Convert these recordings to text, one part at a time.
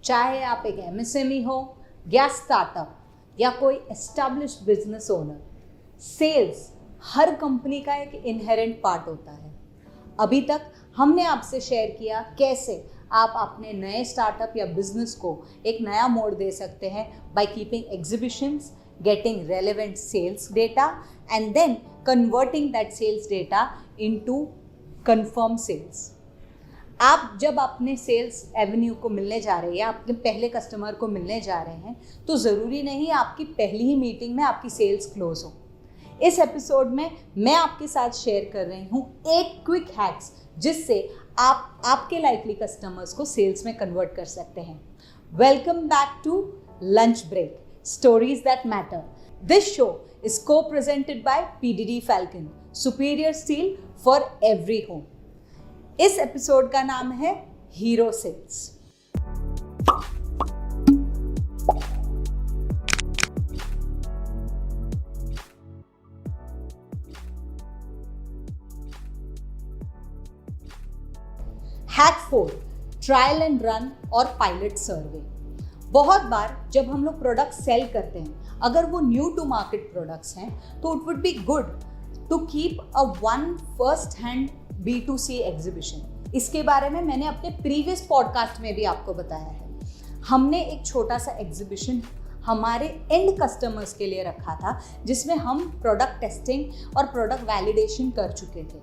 चाहे आप एक एमएसएमई हो या स्टार्टअप या कोई एस्टैब्लिश्ड बिजनेस ओनर, सेल्स हर कंपनी का एक इनहेरेंट पार्ट होता है। अभी तक हमने आपसे शेयर किया कैसे आप अपने नए स्टार्टअप या बिजनेस को एक नया मोड़ दे सकते हैं by keeping exhibitions, getting relevant sales data and then converting that sales data into confirmed sales। आप जब अपने सेल्स एवेन्यू को मिलने जा रहे हैं या अपने पहले कस्टमर को मिलने जा रहे हैं तो ज़रूरी नहीं आपकी पहली ही मीटिंग में आपकी सेल्स क्लोज हो। इस एपिसोड में मैं आपके साथ शेयर कर रही हूँ 8 क्विक हैक्स जिससे आप आपके लाइकली कस्टमर्स को सेल्स में कन्वर्ट कर सकते हैं। Welcome back to lunch break, Stories that matter. This show is co-presented by PDD Falcon, superior steel for every home. इस एपिसोड का नाम है hero sales. Hack 4, trial and run और पायलट सर्वे। बहुत बार जब हम लोग प्रोडक्ट सेल करते हैं, अगर वो न्यू टू मार्केट प्रोडक्ट्स हैं तो it would be good to keep a one first hand B2C exhibition. इसके बारे में मैंने अपने प्रीवियस पॉडकास्ट में भी आपको बताया है। हमने एक छोटा सा एग्जीबिशन हमारे एंड कस्टमर्स के लिए रखा था जिसमें हम प्रोडक्ट टेस्टिंग और प्रोडक्ट वैलिडेशन कर चुके थे।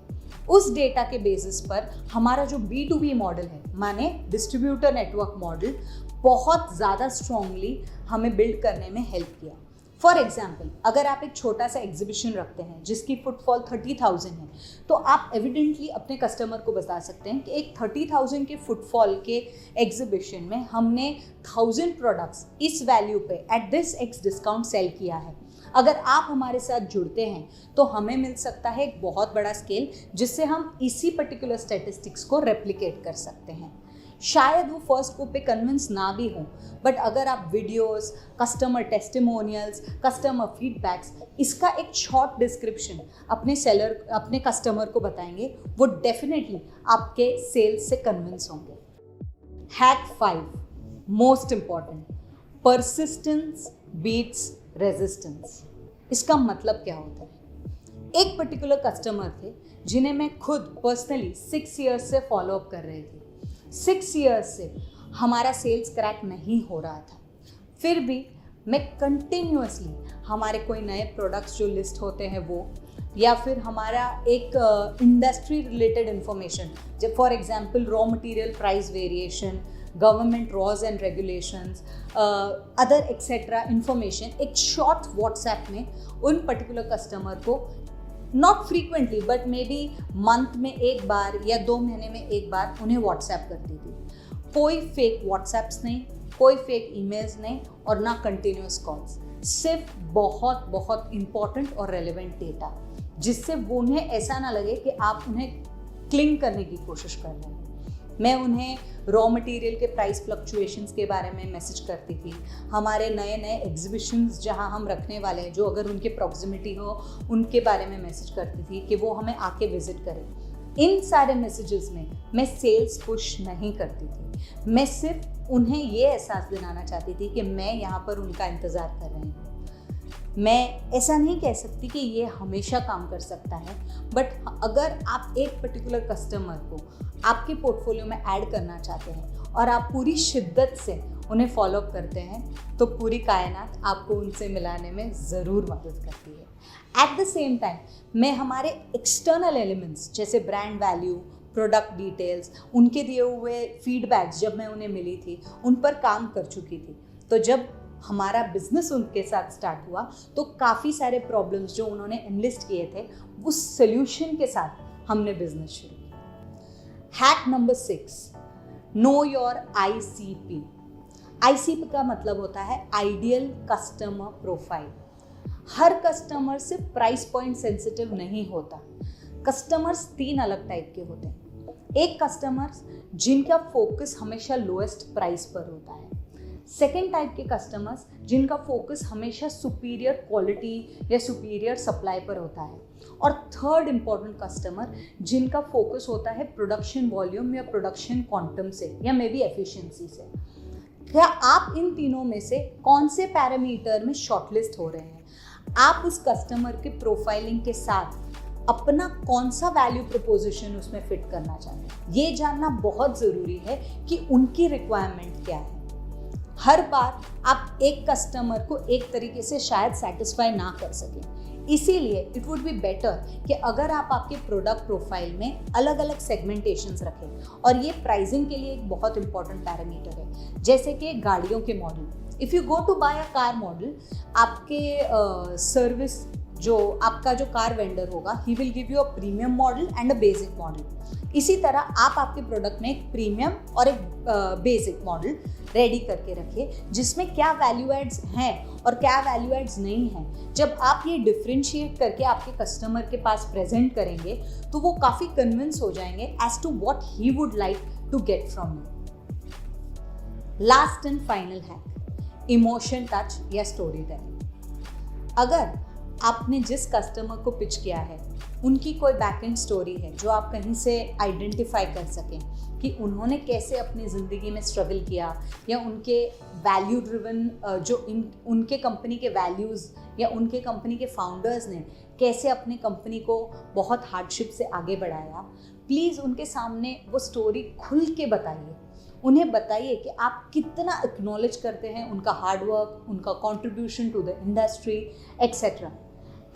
उस डेटा के बेसिस पर हमारा जो B2B मॉडल है, माने डिस्ट्रीब्यूटर नेटवर्क मॉडल, बहुत ज़्यादा स्ट्रॉन्गली हमें बिल्ड करने में हेल्प किया। फॉर एग्जाम्पल, अगर आप एक छोटा सा एग्जीबिशन रखते हैं जिसकी फुटफॉल 30,000 है तो आप एविडेंटली अपने कस्टमर को बता सकते हैं कि एक 30,000 के फुटफॉल के एग्जीबिशन में हमने 1000 प्रोडक्ट्स इस वैल्यू पे at this x discount sale किया है। अगर आप हमारे साथ जुड़ते हैं तो हमें मिल सकता है एक बहुत बड़ा स्केल जिससे हम इसी पर्टिकुलर स्टैटिस्टिक्स को रेप्लिकेट कर सकते हैं। शायद वो फर्स्ट गो पे कन्विंस ना भी हो, बट अगर आप videos, customer testimonials, customer feedbacks, इसका एक शॉर्ट डिस्क्रिप्शन अपने कस्टमर को बताएंगे, वो डेफिनेटली आपके सेल्स से कन्विंस होंगे। Hack 5, most important, persistence beats resistance. इसका मतलब क्या होता है? एक पर्टिकुलर कस्टमर थे जिन्हें मैं खुद पर्सनली 6 ईयर्स से फॉलोअप कर रही थी। 6 ईयर्स से हमारा सेल्स क्रैक नहीं हो रहा था, फिर भी मैं कंटिन्यूअसली हमारे कोई नए प्रोडक्ट्स जो लिस्ट होते हैं वो, या फिर हमारा एक इंडस्ट्री रिलेटेड इन्फॉर्मेशन, जब for example raw material price variation, government laws and regulations, other etcetera information, एक शॉर्ट व्हाट्सएप में उन पर्टिकुलर कस्टमर को not frequently but maybe month में एक बार या 2 महीने में एक बार उन्हें व्हाट्सएप करती थी। कोई फेक व्हाट्सएप्स नहीं, कोई फेक ईमेल्स नहीं और ना कंटिन्यूस कॉल्स, सिर्फ बहुत बहुत इंपॉर्टेंट और रेलेवेंट डेटा जिससे वो उन्हें ऐसा ना लगे कि आप उन्हें क्लिंग करने की कोशिश कर रहे हैं। मैं उन्हें रॉ मटेरियल के प्राइस फ्लक्चुएशंस के बारे में मैसेज करती थी, हमारे नए नए एग्जीबिशंस जहां हम रखने वाले हैं जो अगर उनके प्रॉक्सिमिटी हो उनके बारे में मैसेज करती थी कि वो हमें आके विजिट करें। इन सारे मैसेजेस में मैं सेल्स पुश नहीं करती थी, मैं सिर्फ उन्हें ये एहसास दिलाना चाहती थी कि मैं यहाँ पर उनका इंतज़ार कर रही हूँ। मैं ऐसा नहीं कह सकती कि ये हमेशा काम कर सकता है, बट अगर आप एक पर्टिकुलर कस्टमर को आपके पोर्टफोलियो में ऐड करना चाहते हैं और आप पूरी शिद्दत से उन्हें फॉलोअप करते हैं तो पूरी कायनात आपको उनसे मिलाने में ज़रूर मदद करती है। एट द सेम टाइम मैं हमारे एक्सटर्नल एलिमेंट्स जैसे ब्रांड वैल्यू, प्रोडक्ट डिटेल्स, उनके दिए हुए फीडबैक्स जब मैं उन्हें मिली थी उन पर काम कर चुकी थी। तो जब हमारा बिजनेस उनके साथ स्टार्ट हुआ तो काफ़ी सारे प्रॉब्लम्स जो उन्होंने एनलिस्ट किए थे उस सोल्यूशन के साथ हमने बिजनेस शुरू किया। Hack number 6, know your ICP। ICP का मतलब होता है आइडियल कस्टमर प्रोफाइल। हर कस्टमर से प्राइस पॉइंट सेंसिटिव नहीं होता। कस्टमर्स 3 अलग टाइप के होते हैं। एक कस्टमर्स जिनका फोकस हमेशा लोएस्ट प्राइस पर होता है। सेकेंड टाइप के कस्टमर्स जिनका फोकस हमेशा सुपीरियर क्वालिटी या सुपीरियर सप्लाई पर होता है। और थर्ड इम्पॉर्टेंट कस्टमर जिनका फोकस होता है प्रोडक्शन वॉल्यूम या प्रोडक्शन क्वांटम से या मे बी एफिशिएंसी से। क्या आप इन तीनों में से कौन से पैरामीटर में शॉर्टलिस्ट हो रहे हैं? आप उस कस्टमर के प्रोफाइलिंग के साथ अपना कौन सा वैल्यू प्रोपोजिशन उसमें फिट करना चाहते हैं? ये जानना बहुत ज़रूरी है कि उनकी रिक्वायरमेंट क्या है। हर बार आप एक कस्टमर को एक तरीके से शायद सेटिस्फाई ना कर सकें, इसीलिए इट वुड बी बेटर कि अगर आप आपके प्रोडक्ट प्रोफाइल में अलग अलग सेगमेंटेशंस रखें। और ये प्राइसिंग के लिए एक बहुत इंपॉर्टेंट पैरामीटर है। जैसे कि गाड़ियों के model, if you go to buy a car model, आपके सर्विस जो आपका जो कार वेंडर होगा, he will give you a premium model and a basic model. इसी तरह आप आपके प्रोडक्ट में एक प्रीमियम और एक बेसिक मॉडल रेडी करके रखिए, जिसमें क्या वैल्यू एड्स हैं और क्या वैल्यू एड्स नहीं हैं। जब आप ये डिफ्रेंशिएट करके आपके कस्टमर के पास प्रेजेंट करेंगे तो वो काफ़ी कन्विंस हो जाएंगे as to what he would like to get from you. Last and final hack, emotion touch या स्टोरी टेलिंग। अगर आपने जिस कस्टमर को पिच किया है उनकी कोई बैकएंड स्टोरी है जो आप कहीं से आइडेंटिफाई कर सकें कि उन्होंने कैसे अपनी ज़िंदगी में स्ट्रगल किया, या उनके वैल्यू ड्रिवन जो उनके कंपनी के वैल्यूज़ या उनके कंपनी के फाउंडर्स ने कैसे अपने कंपनी को बहुत हार्डशिप से आगे बढ़ाया, प्लीज़ उनके सामने वो स्टोरी खुल के बताइए। उन्हें बताइए कि आप कितना एक्नॉलेज करते हैं उनका हार्डवर्क, उनका contribution to the industry etcetera.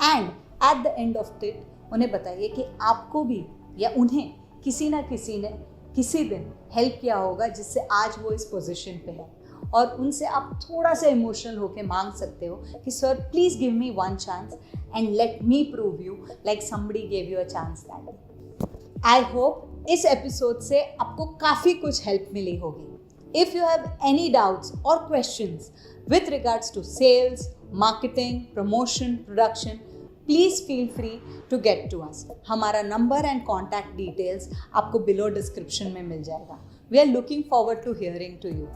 And at the end of it उन्हें बताइए कि आपको भी या उन्हें किसी ना किसी ने किसी दिन हेल्प किया होगा जिससे आज वो इस पोजीशन पे है। और उनसे आप थोड़ा सा इमोशनल होकर मांग सकते हो कि sir please give me one chance and let me prove you like somebody give you a chance that day. I hope इस एपिसोड से आपको काफ़ी कुछ हेल्प मिली होगी। If you have any doubts और questions with regards to sales, marketing, promotion, production, please feel free to get to us. हमारा number and contact details आपको बिलो डिस्क्रिप्शन में मिल जाएगा। We are looking forward to hearing to you.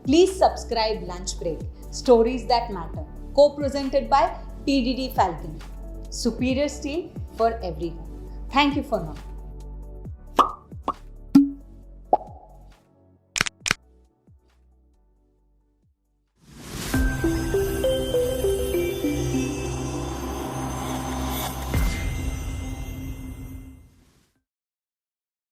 Please subscribe lunch break, stories that matter, co-presented by PDD Falcon, superior steel for everyone. Thank you for now.